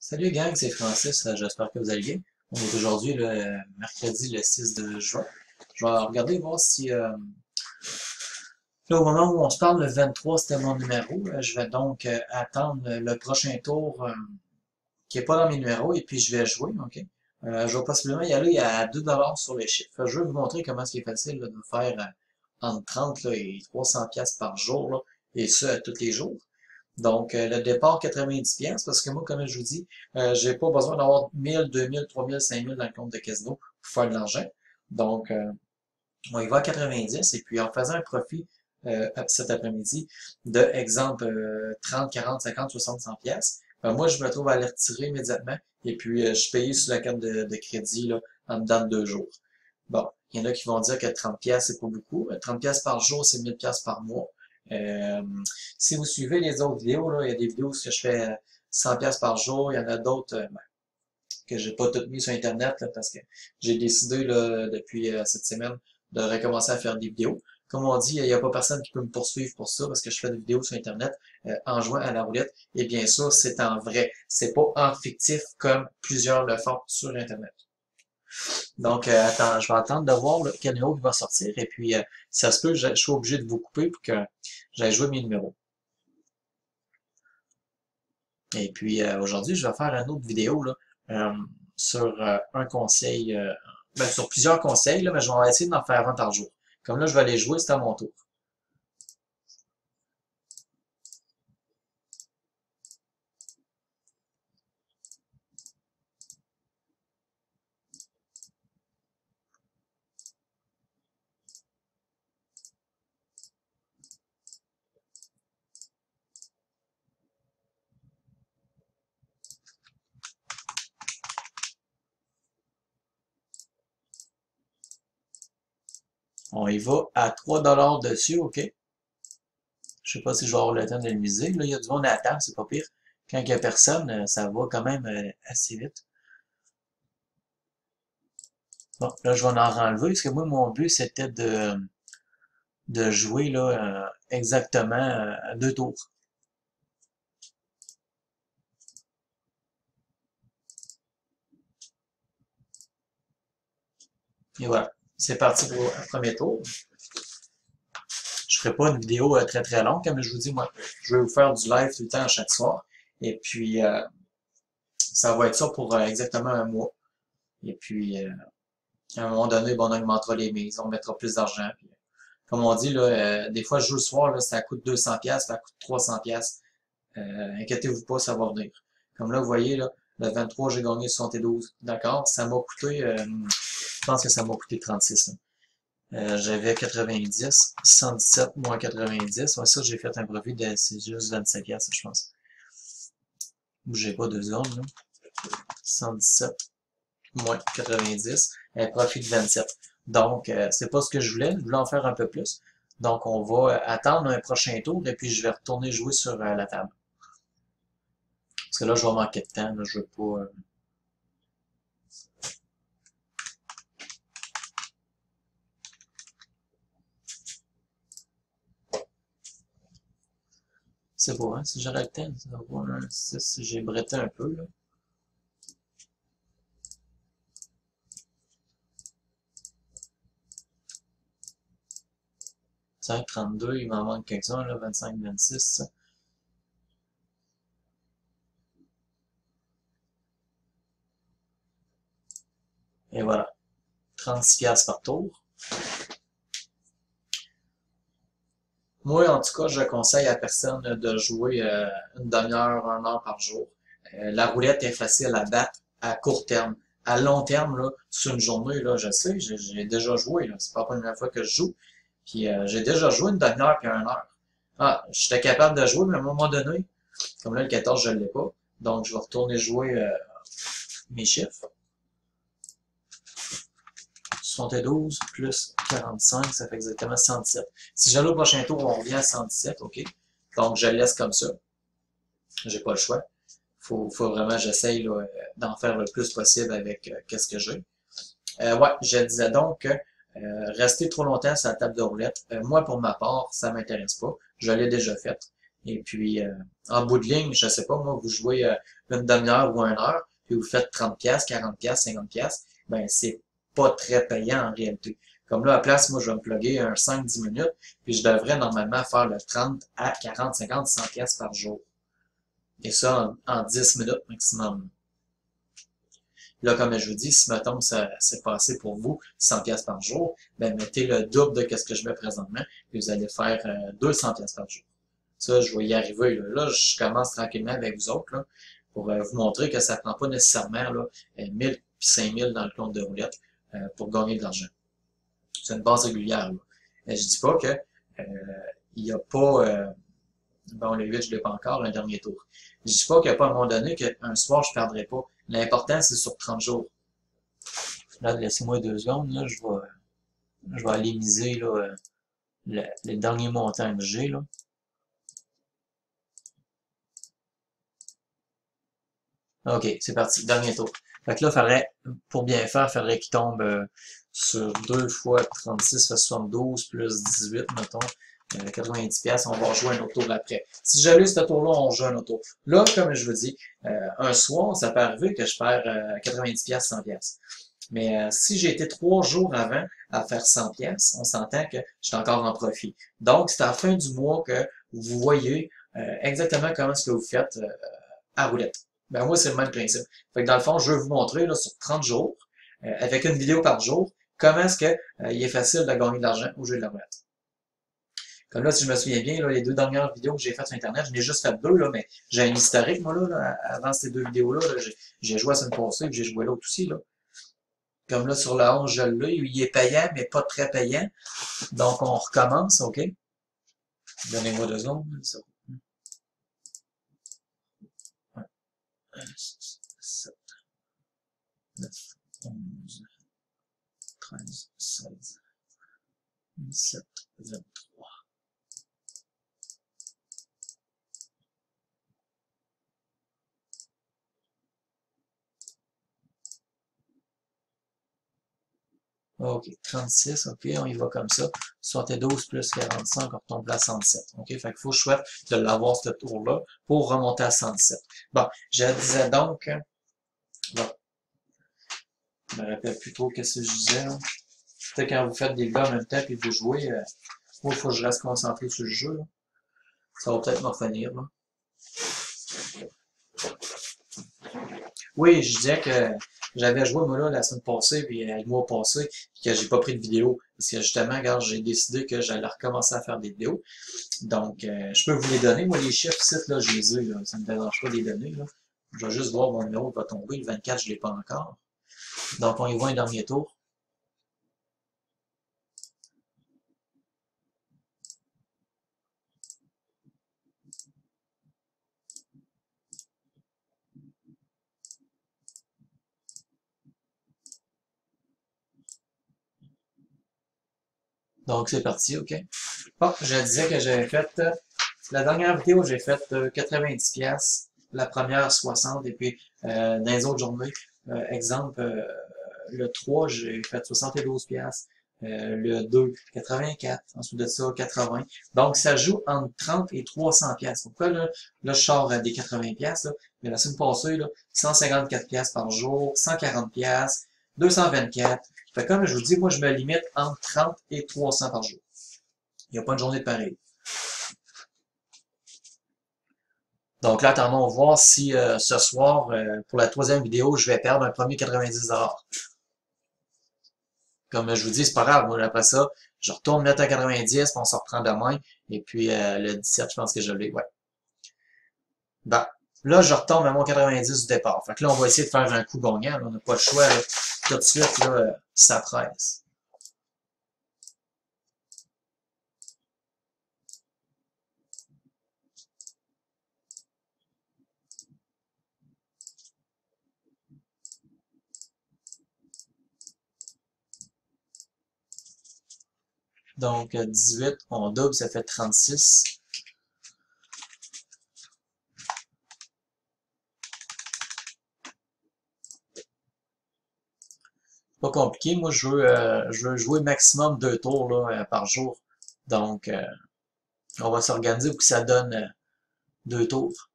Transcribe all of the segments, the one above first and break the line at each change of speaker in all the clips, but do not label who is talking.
Salut gang, c'est Francis, j'espère que vous allez bien. On est aujourd'hui le mercredi le 6 de juin. Je vais regarder voir si là au moment où on se parle, le 23 c'était mon numéro. Je vais donc attendre le prochain tour qui est pas dans mes numéros et puis je vais jouer, ok? Je vais possiblement y aller à 2$ sur les chiffres. Je vais vous montrer comment c'est facile là, de faire entre 30 là, et 300 pièces par jour là, et ce tous les jours. Donc, le départ 90 pièces parce que moi, comme je vous dis, j'ai pas besoin d'avoir 1000, 2000, 3000, 5000 dans le compte de casino pour faire de l'argent. Donc, on y va à 90 et puis en faisant un profit cet après-midi de, exemple, 30, 40, 50, 60, 100 pièces, moi, je me trouve à les retirer immédiatement et puis je paye sur la carte de crédit là, en dedans de 2 jours. Bon, il y en a qui vont dire que 30 pièces c'est pas beaucoup. 30 pièces par jour, c'est 1000 pièces par mois. Euh, Si vous suivez les autres vidéos, là, il y a des vidéos où je fais 100 pièces par jour. Il y en a d'autres que j'ai pas toutes mis sur Internet là, parce que j'ai décidé là, depuis cette semaine de recommencer à faire des vidéos. Comme on dit, il n'y a pas personne qui peut me poursuivre pour ça parce que je fais des vidéos sur Internet en jouant à la roulette. Et bien sûr, c'est en vrai. C'est pas en fictif comme plusieurs le font sur Internet. Donc, attends, je vais attendre de voir là, quel numéro il va sortir. Et puis, ça se peut que je sois obligé de vous couper pour que j'aille jouer mes numéros. Et puis, aujourd'hui, je vais faire une autre vidéo là, euh, sur un conseil, sur plusieurs conseils, là, mais je vais essayer d'en faire un par jour. Comme là, je vais aller jouer, c'est à mon tour. On y va à 3$ dessus, OK? Je sais pas si je vais avoir le temps de le miser. Là, il y a du monde à la table, c'est pas pire. Quand il y a personne, ça va quand même assez vite. Bon, là, je vais en enlever, parce que moi, mon but, c'était de jouer là, exactement à 2 tours. Et voilà, c'est parti pour le premier tour. Je ferai pas une vidéo très très longue, comme je vous dis, moi, je vais vous faire du live tout le temps chaque soir. Et puis, ça va être ça pour exactement un mois. Et puis, à un moment donné, bon, on augmentera les mises, on mettra plus d'argent. Puis, comme on dit, là, des fois, je joue le soir, là, ça coûte 200 pièces, ça coûte 300 pièces. Inquiétez-vous pas, ça va venir. Comme là, vous voyez, là, le 23, j'ai gagné 72. D'accord? Ça m'a coûté, je pense que ça m'a coûté 36. J'avais 90, 117 moins 90. Ouais, ça, j'ai fait un profit de, c'est juste 25 pièces, je pense. Bougez pas 2 secondes, là. 117 moins 90, un profit de 27. Donc, c'est pas ce que je voulais en faire un peu plus. Donc, on va attendre un prochain tour et puis je vais retourner jouer sur la table. Parce que là, je vais manquer de temps, là, je veux pas... C'est beau, hein? Si j'aurais le temps, ça va voir un 6, j'ai bretté un peu, là. 5, 32, il m'en manque quelques-uns, là, 25, 26. Et voilà. 36 piastres par tour. Moi, en tout cas, je conseille à personne de jouer une demi-heure, 1 heure par jour. La roulette est facile à battre à court terme. À long terme, là, sur une journée, là, je sais, j'ai déjà joué, là. C'est pas la première fois que je joue. Puis j'ai déjà joué une demi-heure puis 1 heure. Ah, j'étais capable de jouer, mais à un moment donné, comme là, le 14, je l'ai pas. Donc, je vais retourner jouer mes chiffres. 72 plus 45, ça fait exactement 117. Si j'allais au prochain tour, on revient à 117, OK? Donc, je le laisse comme ça. J'ai pas le choix. Faut vraiment, j'essaye d'en faire le plus possible avec qu'est-ce que j'ai. Ouais, je disais donc que rester trop longtemps sur la table de roulette, moi, pour ma part, ça m'intéresse pas. Je l'ai déjà fait. Et puis, en bout de ligne, je sais pas, moi, vous jouez une demi-heure ou une heure, puis vous faites 30$, 40$, 50$, ben c'est pas très payant en réalité. Comme là, à la place, moi, je vais me plugger un 5-10 minutes, puis je devrais normalement faire le 30 à 40, 50, 100$ par jour. Et ça en 10 minutes maximum. Là, comme je vous dis, si mettons ça c'est passé pour vous 100$ par jour, ben mettez le double de ce que je mets présentement, puis vous allez faire 200$ par jour. Ça, je vais y arriver. Là, je commence tranquillement avec vous autres là, pour vous montrer que ça ne prend pas nécessairement là, 1000 puis 5000 dans le compte de roulette pour gagner de l'argent. C'est une base régulière. Là. Je dis pas que il n'y a pas bon, le 8, je ne l'ai pas encore, un dernier tour. Je dis pas qu'il n'y a pas à un moment donné qu'un soir, je ne perdrai pas. L'important, c'est sur 30 jours. Là, laissez-moi 2 secondes, là, je vais aller miser là, le dernier montant que j'ai. Là. OK, c'est parti, dernier tour. Fait que là, pour bien faire, il faudrait qu'il tombe sur 2 fois 36, fait 72, plus 18, mettons. 90$, on va rejouer un autre tour après. Si j'avais ce tour-là, on joue un autre tour. Là, comme je vous dis, un soir, ça peut arriver que je perds 90$, 100$. Mais si j'ai été 3 jours avant à faire 100$, on s'entend que je suis encore en profit. Donc, c'est à la fin du mois que vous voyez exactement comment est-ce que vous faites à roulette. Ben moi, c'est le même principe. Fait que dans le fond, je vais vous montrer là, sur 30 jours, avec une vidéo par jour, comment est-ce que il est facile de gagner de l'argent au jeu de la roulette. Comme là, si je me souviens bien, là, les 2 dernières vidéos que j'ai faites sur Internet, je n'ai juste fait 2, là, mais j'ai un historique, moi, là, avant ces 2 vidéos-là, là, j'ai joué à semaine passée, puis j'ai joué l'autre aussi, là. Comme là, sur la 11, je l'ai, il est payant, mais pas très payant. Donc, on recommence, OK? Donnez-moi 2 secondes. 7, 9, 11, 13, 16, 17, 23. OK, 36, OK, on y va comme ça. 72 plus 45, on retombe à 107. OK, fait qu'il faut que je souhaite de l'avoir ce tour-là pour remonter à 107. Bon, je disais donc, bon, je me rappelle plus trop qu'est-ce que je disais, là. Peut-être quand vous faites des gars en même temps et vous jouez, moi, il faut que je reste concentré sur le jeu, là. Ça va peut-être me revenir, là. Oui, je disais que j'avais joué, moi, là, la semaine passée, puis le mois passé, puis que j'ai pas pris de vidéo. Parce que justement, regarde, j'ai décidé que j'allais recommencer à faire des vidéos. Donc, je peux vous les donner. Moi, les chiffres ici, là, je les ai, là. Ça me dérange pas de les donner, là. Je vais juste voir mon numéro va tomber. Le 24, je l'ai pas encore. Donc, on y voit un dernier tour. Donc, c'est parti, OK? Bon, je disais que j'avais fait, la dernière vidéo, j'ai fait 90$, la première 60$, et puis dans les autres journées, exemple, le 3, j'ai fait 72$, le 2, 84$, ensuite de ça, 80$. Donc, ça joue entre 30 et 300$. Pourquoi là je sors des 80$, là, mais la semaine passée, là, 154$ par jour, 140$, 224$. Fait comme je vous dis, moi, je me limite entre 30 et 300 par jour. Il n'y a pas de journée de pareil. Donc là, attendons voir si ce soir, pour la 3e vidéo, je vais perdre un premier 90$. Comme je vous dis, c'est pas grave. Moi, après ça, je retourne mettre à 90$, puis on se reprend demain. Et puis le 17, je pense que je l'ai. Ouais. Bon. Là, je retombe à mon 90 du départ. Fait que là, on va essayer de faire un coup gagnant. Là. On n'a pas le choix. Là. Tout de suite, là, ça presse. Donc, 18, on double, ça fait 36. Pas compliqué. Moi, je veux jouer maximum 2 tours là, par jour. Donc, on va s'organiser pour que ça donne 2 tours.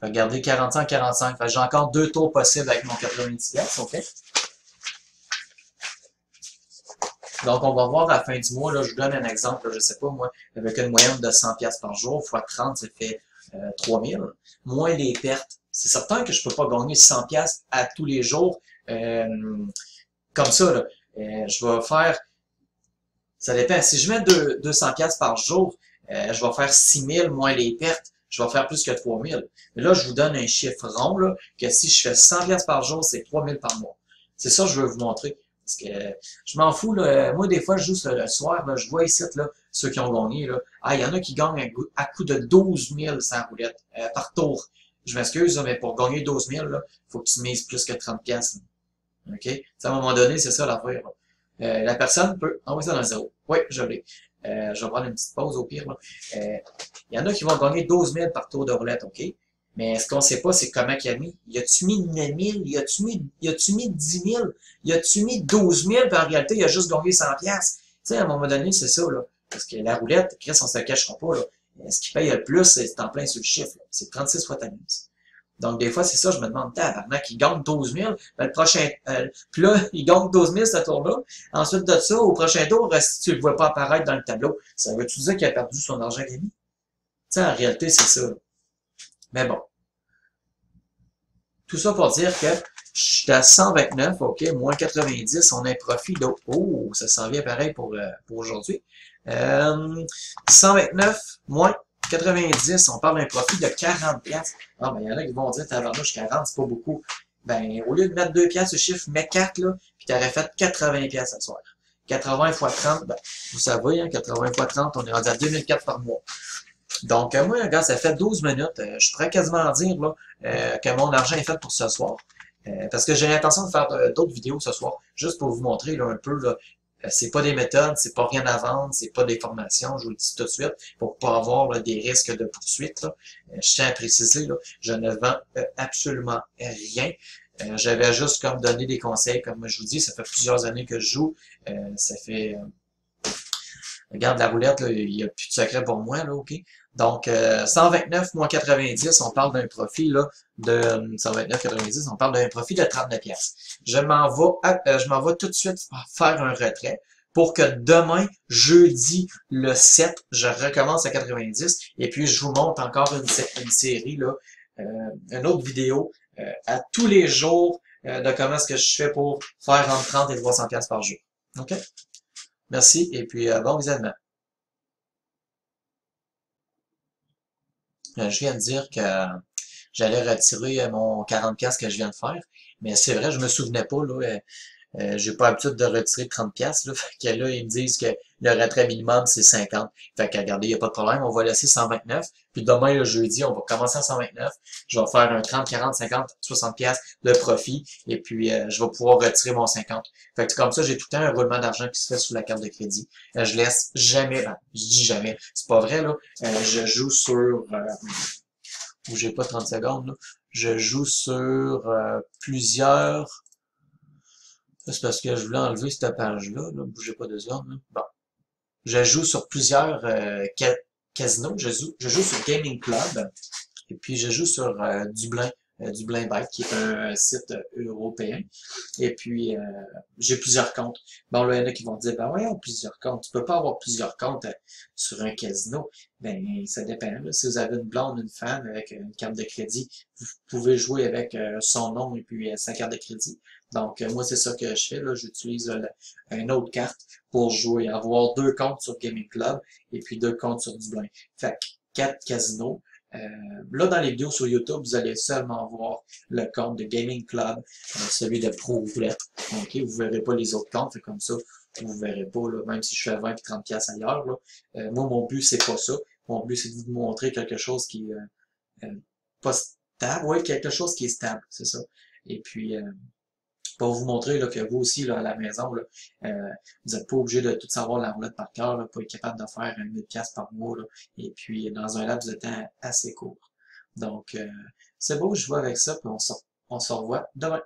Fait que garder 45, 45. Fait que j'ai encore 2 tours possibles avec mon 90$, ok? Donc, on va voir à la fin du mois, là, je vous donne un exemple, là, je sais pas, moi, avec une moyenne de 100$ par jour, fois 30, ça fait 3000. Moins les pertes. C'est certain que je peux pas gagner 100$ à tous les jours, comme ça, là. Je vais faire, ça dépend, si je mets 200$ par jour, je vais faire 6000 moins les pertes, je vais faire plus que 3000. Mais là, je vous donne un chiffre rond, là, que si je fais 100$ par jour, c'est 3000 par mois. C'est ça que je veux vous montrer. Parce que je m'en fous, là. Moi, des fois, je joue le soir, là, je vois ici, là, ceux qui ont gagné, là. Ah, il y en a qui gagnent à coup de 12 000 sans roulette, par tour. Je m'excuse, mais pour gagner 12 000, là, faut que tu mises plus que 30$. Là. OK? À un moment donné, c'est ça l'affaire. La personne peut envoyer ça dans le zéro. Oui, je l'ai. Je vais prendre une petite pause au pire. Il y en a qui vont gagner 12 000 par tour de roulette, OK? Mais ce qu'on sait pas, c'est comment il a mis. Y a-tu mis 9 000? Y a-tu mis 10 000? Y a-tu mis 12 000? Puis en réalité, il a juste gagné 100$. Tu sais, à un moment donné, c'est ça, là. Parce que la roulette, Chris, on se le cachera pas, là. Ce qui paye le plus, c'est en plein sur le chiffre, là. C'est 36 fois ta mise. Donc, des fois, c'est ça, je me demande, tabarnak, il gagne 12 000, ben, le prochain, puis là, il gagne 12 000 ce tour-là. Ensuite de ça, au prochain tour, si tu le vois pas apparaître dans le tableau, ça veut-tu dire qu'il a perdu son argent gagné? Tu sais, en réalité, c'est ça, là. Mais bon. Tout ça pour dire que je suis à 129, OK, moins 90, on a un profit de... Oh, ça s'en vient pareil pour aujourd'hui. 129 moins 90, on parle d'un profit de 40$. Ah, ben, il y en a qui vont dire, tabarnouche, 40, c'est pas beaucoup. Ben, au lieu de mettre 2$ ce chiffre, mets 4, là, puis t'aurais fait 80$ ce soir. 80 fois 30, ben, vous savez, hein, 80 fois 30, on est rendu à 2004 par mois. Donc, moi, regarde, ça fait 12 minutes. Je pourrais quasiment dire là, que mon argent est fait pour ce soir. Parce que j'ai l'intention de faire d'autres vidéos ce soir, juste pour vous montrer là, un peu, là, c'est pas des méthodes, c'est pas rien à vendre, c'est pas des formations, je vous le dis tout de suite, pour pas avoir là, des risques de poursuite. Là. Je tiens à préciser, là, je ne vends absolument rien. J'avais juste comme donné des conseils, comme je vous dis, ça fait plusieurs années que je joue. Ça fait... regarde la roulette, là, il n'y a plus de secret pour moi, là, OK? Donc, 129 moins 90, on parle d'un profit là, de 129,90, on parle d'un profit de 39$. Je m'en vais tout de suite faire un retrait pour que demain, jeudi le 7, je recommence à 90 et puis je vous montre encore une série, là, une autre vidéo à tous les jours de comment est-ce que je fais pour faire entre 30 et 300$ par jour. OK? Merci et puis bon visionnement. Je viens de dire que j'allais retirer mon 40$ que je viens de faire, mais c'est vrai, je me souvenais pas, là, j'ai pas l'habitude de retirer 30$, là, fait que là, ils me disent que le retrait minimum, c'est 50. Fait que, regardez, il n'y a pas de problème, on va laisser 129, puis demain, le jeudi, on va commencer à 129, je vais faire un 30, 40, 50, 60$ de profit, et puis je vais pouvoir retirer mon 50. Fait que comme ça, j'ai tout le temps un roulement d'argent qui se fait sous la carte de crédit. Je laisse jamais, ben, je dis jamais, c'est pas vrai, là, je joue sur, bougez pas 30 secondes, là, je joue sur plusieurs. C'est parce que je voulais enlever cette page-là. Là. Bougez pas 2 secondes. Là. Bon. Je joue sur plusieurs casinos. Je joue sur Gaming Club. Et puis, je joue sur Dublin Bet, qui est un site européen. Et puis, j'ai plusieurs comptes. Bon, là, il y en a qui vont dire, ben voyons, plusieurs comptes. Tu peux pas avoir plusieurs comptes sur un casino. Ben, ça dépend. Là. Si vous avez une blonde, une femme avec une carte de crédit, vous pouvez jouer avec son nom et puis sa carte de crédit. Donc, moi, c'est ça que je fais. Là, j'utilise une autre carte pour jouer, avoir 2 comptes sur Gaming Club et puis 2 comptes sur Dublin. Fait que 4 casinos. Là, dans les vidéos sur YouTube, vous allez seulement voir le compte de Gaming Club, celui de Pro Roulette. OK, vous verrez pas les autres comptes, c'est comme ça, vous verrez pas, là, même si je fais 20 et 30$ ailleurs. Là. Moi, mon but, c'est pas ça. Mon but, c'est de vous montrer quelque chose qui est pas stable. Oui, quelque chose qui est stable, c'est ça. Et puis, pour vous montrer là, que vous aussi, là, à la maison, là, vous n'êtes pas obligé de tout savoir la roulette par cœur, là, pour être capable de faire 1000$ par mois, là, et puis dans un laps de temps assez court. Donc, c'est beau, je vois avec ça, puis on se revoit demain.